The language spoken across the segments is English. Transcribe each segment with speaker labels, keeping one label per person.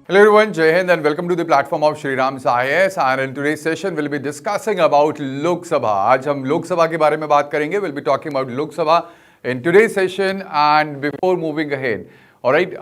Speaker 1: Hello everyone, Jai Hind and welcome to the platform of SRIRAM's IAS, and in today's session we'll be discussing about Lok Sabha. आज हम लोक सभा के बारे में बात करेंगे. We'll be talking about Lok Sabha in today's session. And before moving ahead, alright,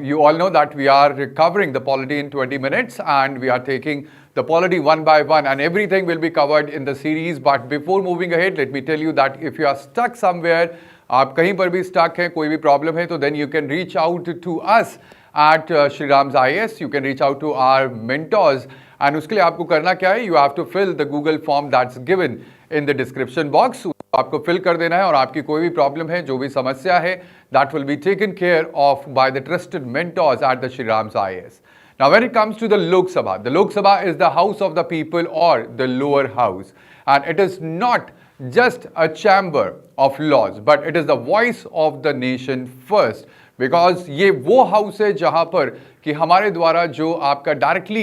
Speaker 1: you all know that we are covering the polity in 20 minutes and we are taking the polity one by one and everything will be covered in the series. But before moving ahead, let me tell you that if you are stuck somewhere, आप कहीं पर भी stuck हैं, कोई भी problem है, तो then you can reach out to us at SRIRAM's IAS. You can reach out to our mentors and उसके लिए आपको करना क्या है? You have to fill the Google form that's given in the description box. आपको fill कर देना है और आपकी कोई भी problem है, जो भी समस्या है, that will be taken care of by the trusted mentors at the SRIRAM's IAS. Now, when it comes to the Lok Sabha is the house of the people or the lower house, and it is not just a chamber of laws, but it is the voice of the nation first. Because ये वो house है जहाँ पर कि हमारे द्वारा जो आपका डायरेक्टली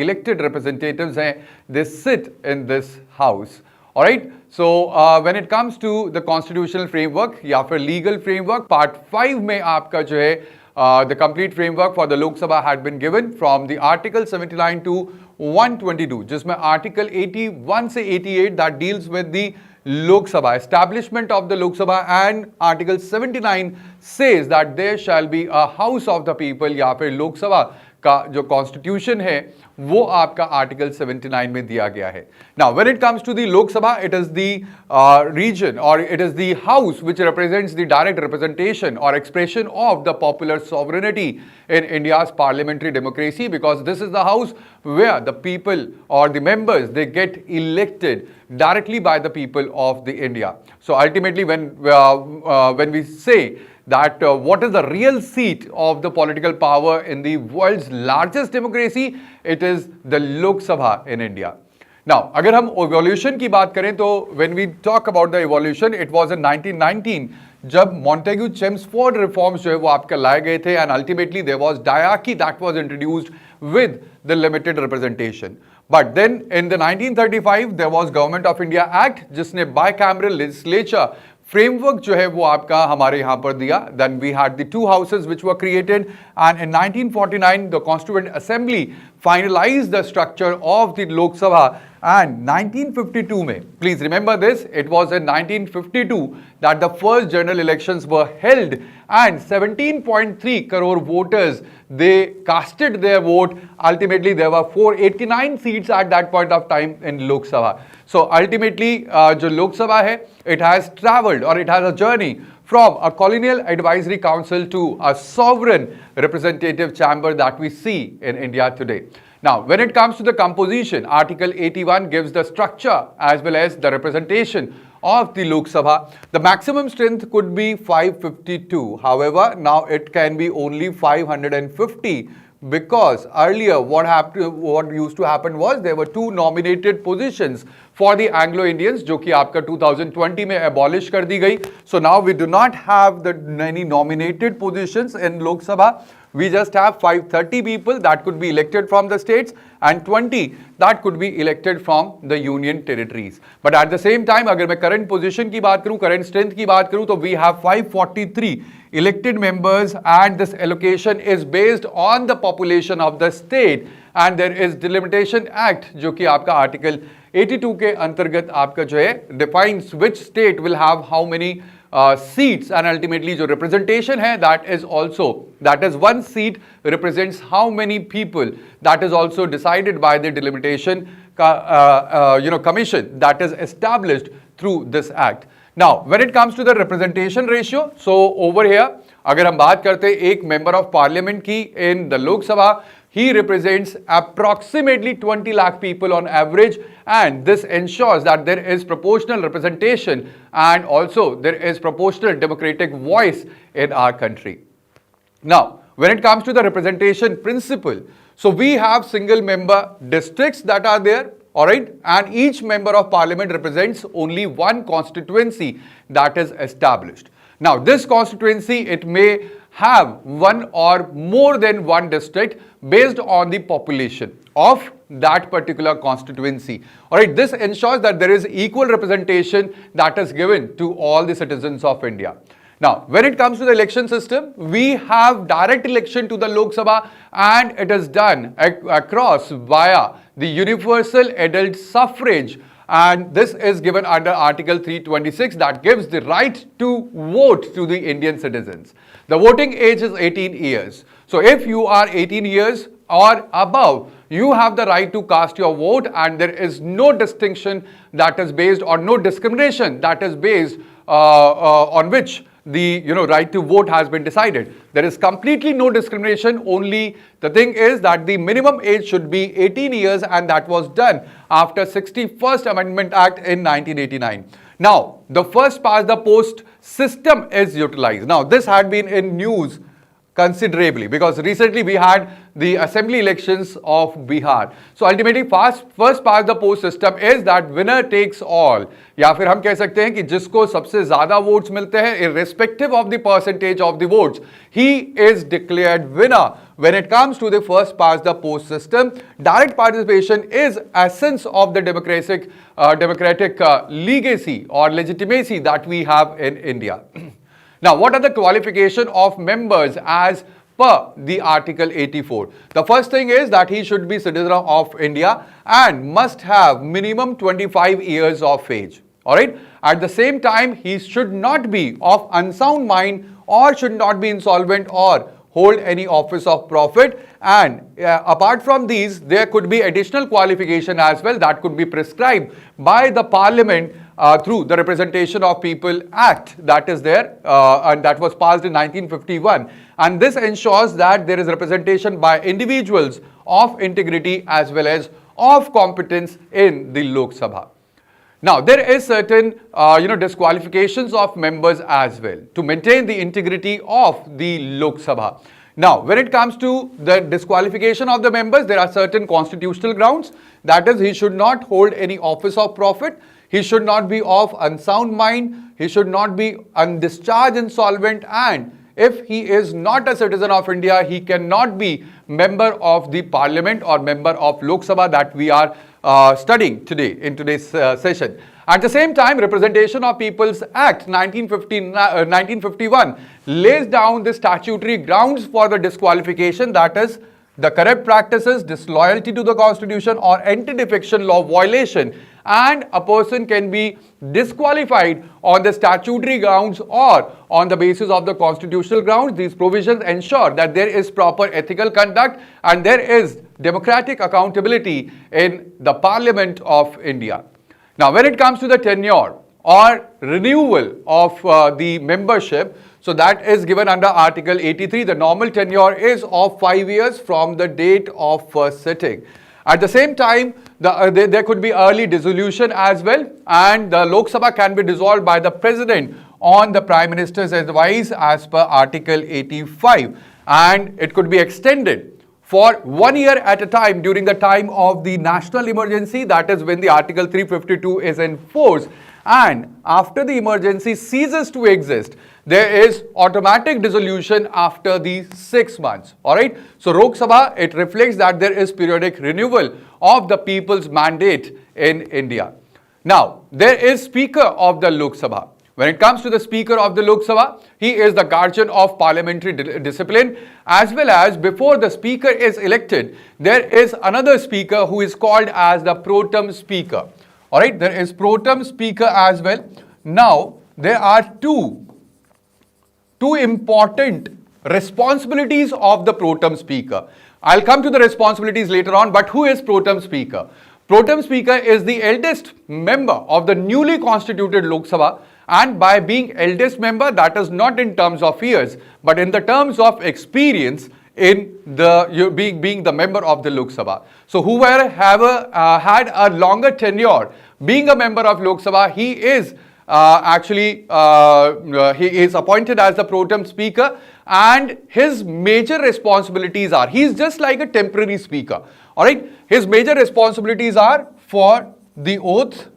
Speaker 1: इलेक्टेड रिप्रेजेंटेटिव्स हैं, they sit in this house. Alright, so when it comes to the constitutional framework या फिर लीगल फ्रेमवर्क, पार्ट 5 में आपका जो है the complete framework for the Lok Sabha had been given from the article 79 to 122, जिसमें article 81 से 88 that deals with the Lok Sabha, establishment of the Lok Sabha, and Article 79 says that there shall be a House of the People. या फिर लोक सभा का जो constitution है वो आपका आर्टिकल 79 में दिया गया है. Now, when it comes to the Lok Sabha, it is the region or it is the house which represents the direct representation or expression of the popular sovereignty in India's parliamentary democracy, because this is the house where the people or the members, they get elected directly by the people of the India. So ultimately, when we say that what is the real seat of the political power in the world's largest democracy, it is the Lok Sabha in India. Now, अगर हम evolution की बात करें तो when we talk about the evolution, it was in 1919 जब Montagu Chelmsford reforms जो है वो आपके लाए गए थे, and ultimately there was diarchy that was introduced with the limited representation. But then in the 1935 there was Government of India Act जिसने bicameral legislature framework जो है वो आपका हमारे यहाँ पर दिया. Then we had the two houses which were created, and in 1949 the Constituent Assembly finalized the structure of the Lok Sabha. And 1952 में, please remember this, it was in 1952 that the first general elections were held, and 17.3 crore voters, they casted their vote. Ultimately there were 489 seats at that point of time in Lok Sabha. So ultimately जो Lok Sabha है, it has traveled or it has a journey from a colonial advisory council to a sovereign representative chamber that we see in India today. Now, when it comes to the composition, Article 81 gives the structure as well as the representation of the Lok Sabha. The maximum strength could be 552. However, now it can be only 550. Because earlier what used to happen was there were two nominated positions for the Anglo-Indians जो कि आपका 2020 में abolish कर दी गई. So now we do not have the many nominated positions in Lok Sabha. We just have 530 people that could be elected from the states and 20 that could be elected from the union territories. But at the same time, अगर मैं current position की बात करूँ, current strength की बात करूँ, तो we have 543 elected members, and this allocation is based on the population of the state, and there is delimitation act जो कि आपका article 82 के अंतर्गत आपका जो है defines which state will have how many seats, and ultimately जो representation है, that is one seat represents how many people, that is also decided by the delimitation commission that is established through this act. Now, when it comes to the representation ratio, so over here, अगर हम बात करते हैं एक member of parliament की in the Lok Sabha, he represents approximately 20 lakh people on average, and this ensures that there is proportional representation and also there is proportional democratic voice in our country. Now, when it comes to the representation principle, so we have single member districts that are there. Alright, and each member of parliament represents only one constituency that is established. Now, this constituency, it may have one or more than one district based on the population of that particular constituency. Alright, this ensures that there is equal representation that is given to all the citizens of India. Now, when it comes to the election system, we have direct election to the Lok Sabha, and it is done across via the universal adult suffrage, and this is given under Article 326 that gives the right to vote to the Indian citizens. The voting age is 18 years. So if you are 18 years or above, you have the right to cast your vote, and there is no distinction that is based, or no discrimination that is based on which the right to vote has been decided. There is completely no discrimination. Only the thing is that the minimum age should be 18 years, and that was done after 61st Amendment Act in 1989. Now, the first past the post system is utilized. Now, this had been in news considerably because recently we had the assembly elections of Bihar. So ultimately first past the post system is that winner takes all, या फिर हम कह सकते हैं कि जिसको सबसे ज्यादा वोट्स मिलते हैं irrespective of the percentage of the votes, he is declared winner. When it comes to the first past the post system, direct participation is essence of the democratic legacy or legitimacy that we have in India. Now, what are the qualification of members as per the Article 84? The first thing is that he should be citizen of India and must have minimum 25 years of age. Alright. At the same time, he should not be of unsound mind or should not be insolvent or hold any office of profit, and apart from these, there could be additional qualification as well that could be prescribed by the Parliament through the Representation of People Act that is there and that was passed in 1951, and this ensures that there is representation by individuals of integrity as well as of competence in the Lok Sabha. Now, there is certain disqualifications of members as well to maintain the integrity of the Lok Sabha. Now, when it comes to the disqualification of the members, there are certain constitutional grounds. That is, he should not hold any office of profit. He should not be of unsound mind. He should not be undischarged insolvent, and if he is not a citizen of India, he cannot be member of the Parliament or member of Lok Sabha that we are studying today in today's session. At the same time, Representation of People's Act 1951 lays down the statutory grounds for the disqualification, that is the corrupt practices, disloyalty to the Constitution or anti-defection law violation, and a person can be disqualified on the statutory grounds or on the basis of the constitutional grounds. These provisions ensure that there is proper ethical conduct and there is democratic accountability in the Parliament of India. Now, when it comes to the tenure or renewal of the membership, so that is given under Article 83. The normal tenure is of 5 years from the date of first sitting. At the same time, there could be early dissolution as well, and the Lok Sabha can be dissolved by the President on the Prime Minister's advice as per Article 85, and it could be extended for 1 year at a time during the time of the national emergency, that is when the Article 352 is in force, and after the emergency ceases to exist, there is automatic dissolution after the 6 months. Alright, so Lok Sabha, it reflects that there is periodic renewal of the people's mandate in India. Now, there is Speaker of the Lok Sabha. When it comes to the Speaker of the Lok Sabha, he is the guardian of parliamentary discipline, as well as before the Speaker is elected, there is another Speaker who is called as the Pro Tem Speaker. Alright, there is Pro Tem Speaker as well. Now, there are two important responsibilities of the Pro Tem Speaker. I'll come to the responsibilities later on, but who is Pro Tem Speaker? Pro Tem Speaker is the eldest member of the newly constituted Lok Sabha, and by being eldest member, that is not in terms of years, but in the terms of experience in the being the member of the Lok Sabha. So whoever had a longer tenure being a member of Lok Sabha, he is he is appointed as the Pro Tem Speaker, and his major responsibilities are, he is just like a temporary speaker. Alright, his major responsibilities are for the oath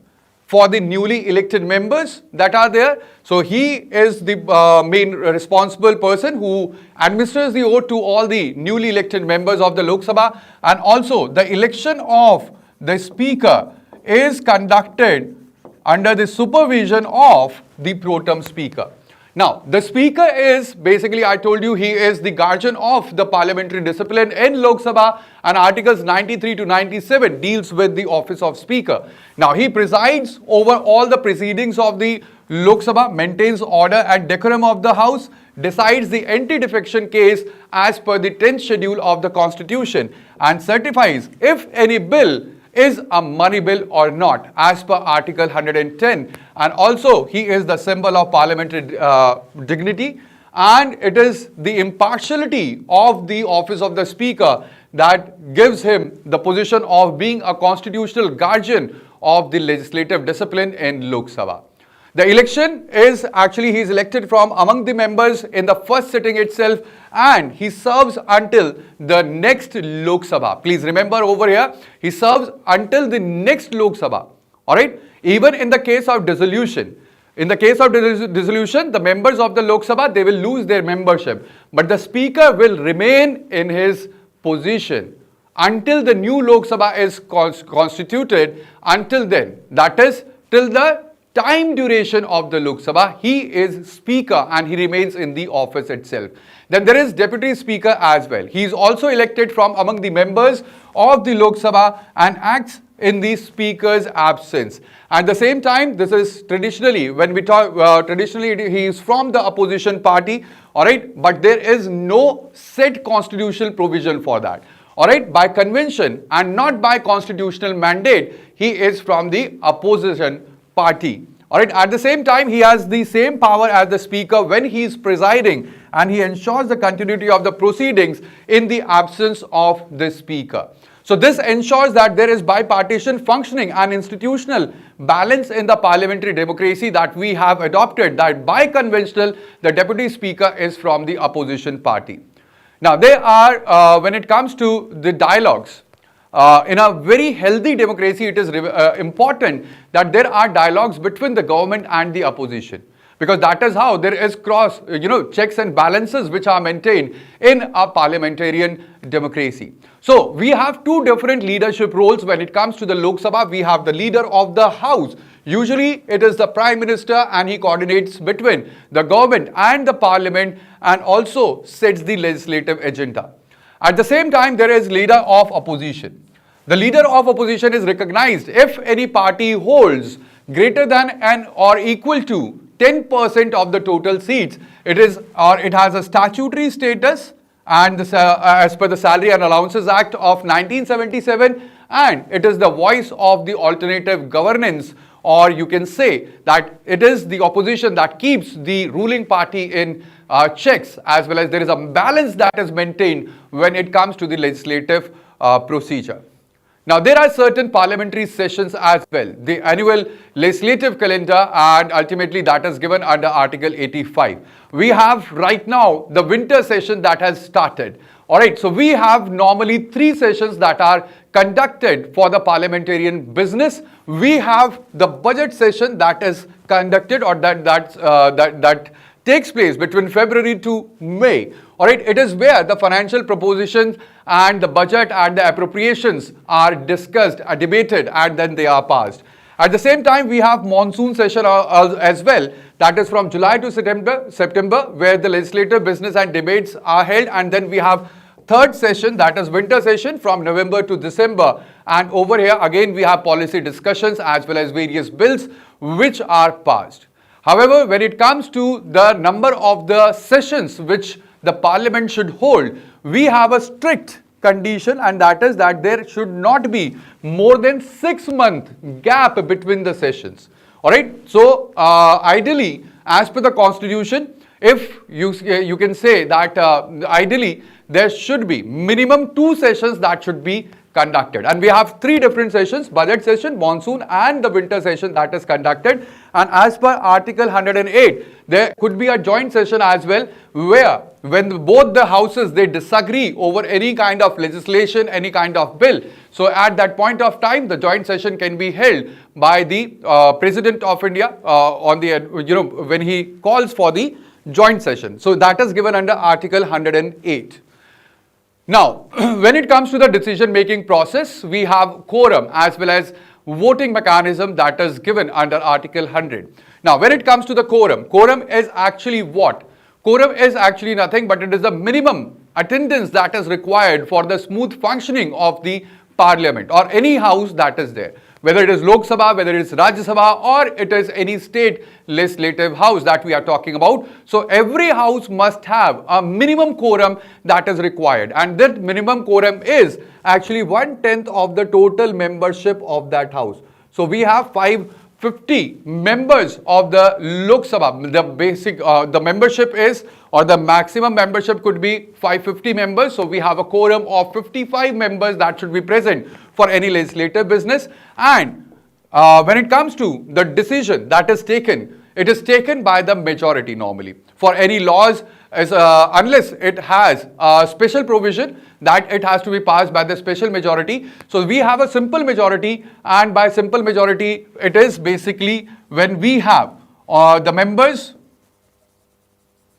Speaker 1: for the newly elected members that are there. So he is the main responsible person who administers the oath to all the newly elected members of the Lok Sabha, and also the election of the Speaker is conducted under the supervision of the Pro Tem Speaker. Now, the speaker is basically, I told you, he is the guardian of the parliamentary discipline in Lok Sabha, and Articles 93 to 97 deals with the office of speaker. Now, he presides over all the proceedings of the Lok Sabha, maintains order and decorum of the house, decides the anti-defection case as per the 10th schedule of the constitution, and certifies if any bill is a money bill or not as per Article 110. And also he is the symbol of parliamentary dignity, and it is the impartiality of the office of the speaker that gives him the position of being a constitutional guardian of the legislative discipline in Lok Sabha. The election is actually, he is elected from among the members in the first sitting itself, and he serves until the next Lok Sabha. Please remember over here, he serves until the next Lok Sabha. Alright, even in the case of dissolution. In the case of dissolution, the members of the Lok Sabha, they will lose their membership, but the speaker will remain in his position until the new Lok Sabha is constituted. Until then, that is till the time duration of the Lok Sabha, he is speaker and he remains in the office itself. Then there is deputy speaker as well. He is also elected from among the members of the Lok Sabha and acts in the speaker's absence. At the same time, this is traditionally, when we talk, traditionally he is from the opposition party, alright, but there is no set constitutional provision for that. Alright, by convention and not by constitutional mandate, he is from the opposition party. Alright, at the same time, he has the same power as the speaker when he is presiding, and he ensures the continuity of the proceedings in the absence of the speaker. So this ensures that there is bipartisan functioning and institutional balance in the parliamentary democracy that we have adopted, that by conventional, the deputy speaker is from the opposition party. Now, there are, when it comes to the dialogues, in a very healthy democracy, it is important that there are dialogues between the government and the opposition, because that is how there is checks and balances which are maintained in a parliamentarian democracy. So we have two different leadership roles when it comes to the Lok Sabha. We have the leader of the house. Usually it is the Prime Minister, and he coordinates between the government and the parliament and also sets the legislative agenda. At the same time, there is leader of opposition. The leader of opposition is recognized if any party holds greater than or equal to 10% of the total seats. It has a statutory status, and as per the Salary and Allowances Act of 1977, and it is the voice of the alternative governance, or you can say that it is the opposition that keeps the ruling party in checks, as well as there is a balance that is maintained when it comes to the legislative procedure. Now, there are certain parliamentary sessions as well, the annual legislative calendar, and ultimately that is given under Article 85. We have right now the winter session that has started. Alright, so we have normally 3 sessions that are conducted for the parliamentarian business. We have the budget session that is conducted, or that takes place between February to May. Alright, it is where the financial propositions and the budget and the appropriations are discussed, are debated, and then they are passed. At the same time, we have monsoon session as well, that is from July to September, where the legislative business and debates are held, and then we have third session, that is winter session, from November to December, and over here again we have policy discussions as well as various bills which are passed. However, when it comes to the number of the sessions which the parliament should hold, we have a strict condition, and that is that there should not be more than 6-month gap between the sessions. Alright, so ideally, as per the constitution, if you can say that ideally there should be minimum 2 sessions that should be conducted, and we have 3 different sessions: budget session, monsoon, and the winter session that is conducted. And as per Article 108, there could be a joint session as well, where when both the houses they disagree over any kind of legislation, any kind of bill, so at that point of time the joint session can be held by the President of India on the when he calls for the joint session. So that is given under Article 108. Now, when it comes to the decision-making process, we have quorum as well as voting mechanism that is given under Article 100. Now, when it comes to the quorum is actually what? Quorum is actually nothing but it is the minimum attendance that is required for the smooth functioning of the parliament or any house that is there. Whether it is Lok Sabha, whether it is Rajya Sabha, or it is any state legislative house that we are talking about. So every house must have a minimum quorum that is required, and that minimum quorum is actually 1/10 of the total membership of that house. So we have 550 members of the Lok Sabha. The basic, the membership is, or the maximum membership could be 550 members. So we have a quorum of 55 members that should be present for any legislative business. And when it comes to the decision that is taken, it is taken by the majority normally. For any laws, unless it has a special provision that it has to be passed by the special majority. So we have a simple majority, and by simple majority, it is basically when we have the members,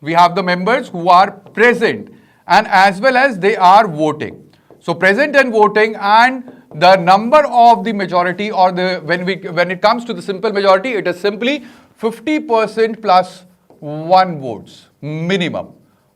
Speaker 1: we have the members who are present and as well as they are voting. So present and voting, and the number of the majority, or the when it comes to the simple majority, it is simply 50% plus 1 votes minimum.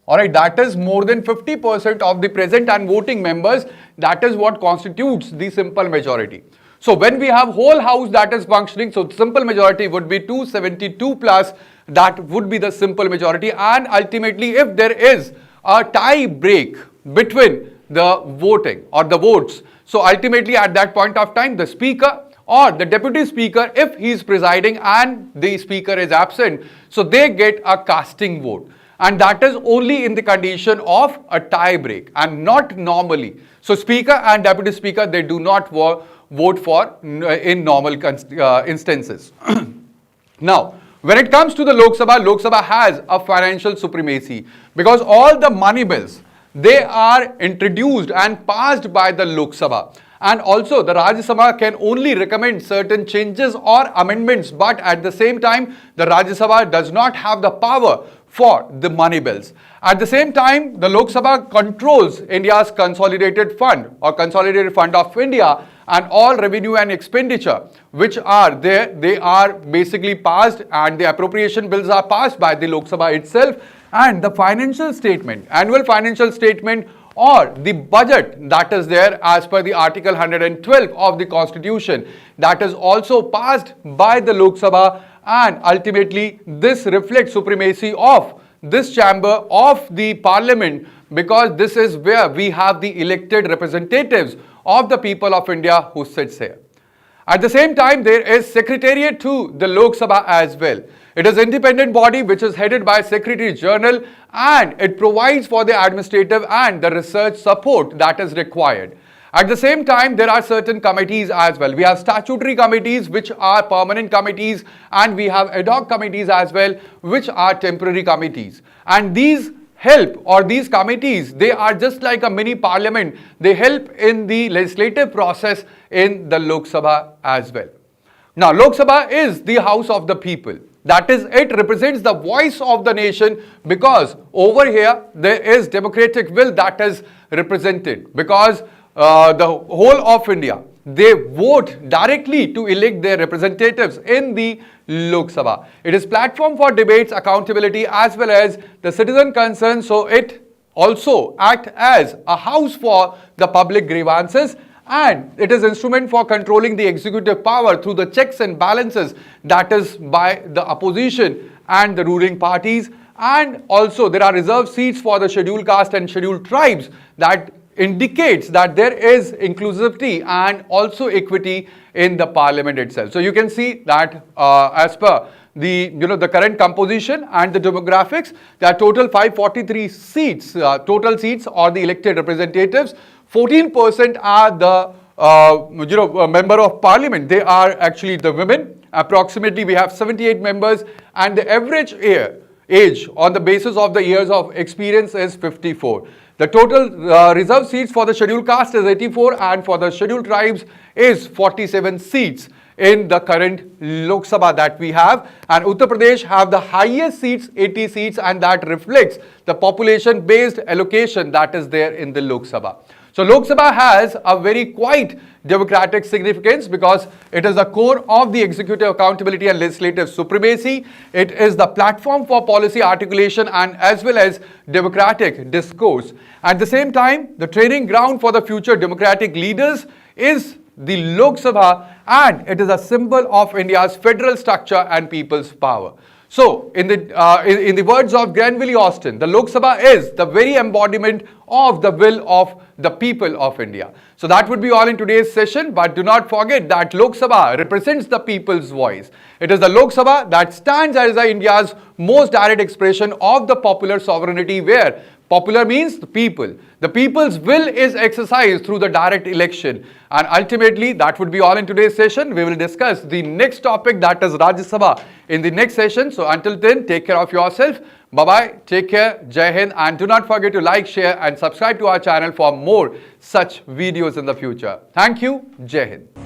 Speaker 1: Alright, that is more than 50% of the present and voting members. That is what constitutes the simple majority. So when we have whole house that is functioning, so simple majority would be 272 plus, that would be the simple majority. And ultimately, if there is a tie break between the voting or the votes, so ultimately at that point of time, the speaker or the deputy speaker, if he is presiding and the speaker is absent, so they get a casting vote. And that is only in the condition of a tie break and not normally. So speaker and deputy speaker, they do not vote for in normal instances. Now, when it comes to the Lok Sabha has a financial supremacy because all the money bills, they are introduced and passed by the Lok Sabha. And also the Rajya Sabha can only recommend certain changes or amendments, but at the same time, the Rajya Sabha does not have the power for the money bills. At the same time, the Lok Sabha controls India's consolidated fund or consolidated fund of India, and all revenue and expenditure which are there, they are basically passed, and the appropriation bills are passed by the Lok Sabha itself. And the financial statement, annual financial statement, or the budget that is there as per the Article 112 of the Constitution, that is also passed by the Lok Sabha. And ultimately, this reflects supremacy of this chamber of the parliament, because this is where we have the elected representatives of the people of India who sits here. At the same time, there is secretariat to the Lok Sabha as well. It is an independent body which is headed by Secretary General, and it provides for the administrative and the research support that is required. At the same time, there are certain committees as well. We have statutory committees which are permanent committees, and we have ad hoc committees as well which are temporary committees. And these help, or these committees, they are just like a mini parliament. They help in the legislative process in the Lok Sabha as well. Now, Lok Sabha is the house of the people. That is, it represents the voice of the nation, because over here there is democratic will that is represented, because the whole of India, they vote directly to elect their representatives in the Lok Sabha. It is platform for debates, accountability, as well as the citizen concern. So it also acts as a house for the public grievances, and it is instrument for controlling the executive power through the checks and balances that is by the opposition and the ruling parties. And also there are reserved seats for the scheduled caste and scheduled tribes, that indicates that there is inclusivity and also equity in the parliament itself. So you can see that as per the the current composition and the demographics, there are total 543 seats, total seats, or the elected representatives. 14% are the member of parliament. They are actually the women. Approximately we have 78 members, and the average age on the basis of the years of experience is 54. The total reserved seats for the scheduled caste is 84, and for the scheduled tribes is 47 seats in the current Lok Sabha that we have. And Uttar Pradesh have the highest seats, 80 seats, and that reflects the population based allocation that is there in the Lok Sabha. So Lok Sabha has a very quite democratic significance because it is the core of the executive accountability and legislative supremacy. It is the platform for policy articulation and as well as democratic discourse. At the same time, the training ground for the future democratic leaders is the Lok Sabha, and it is a symbol of India's federal structure and people's power. So, in the words of Granville Austin, the Lok Sabha is the very embodiment of the will of the people of India. So that would be all in today's session, but do not forget that Lok Sabha represents the people's voice. It is the Lok Sabha that stands as India's most direct expression of the popular sovereignty, where popular means the people. The people's will is exercised through the direct election. And ultimately, that would be all in today's session. We will discuss the next topic, that is Rajya Sabha, in the next session. So until then, take care of yourself. Bye-bye. Take care. Jai Hind. And do not forget to like, share and subscribe to our channel for more such videos in the future. Thank you. Jai Hind.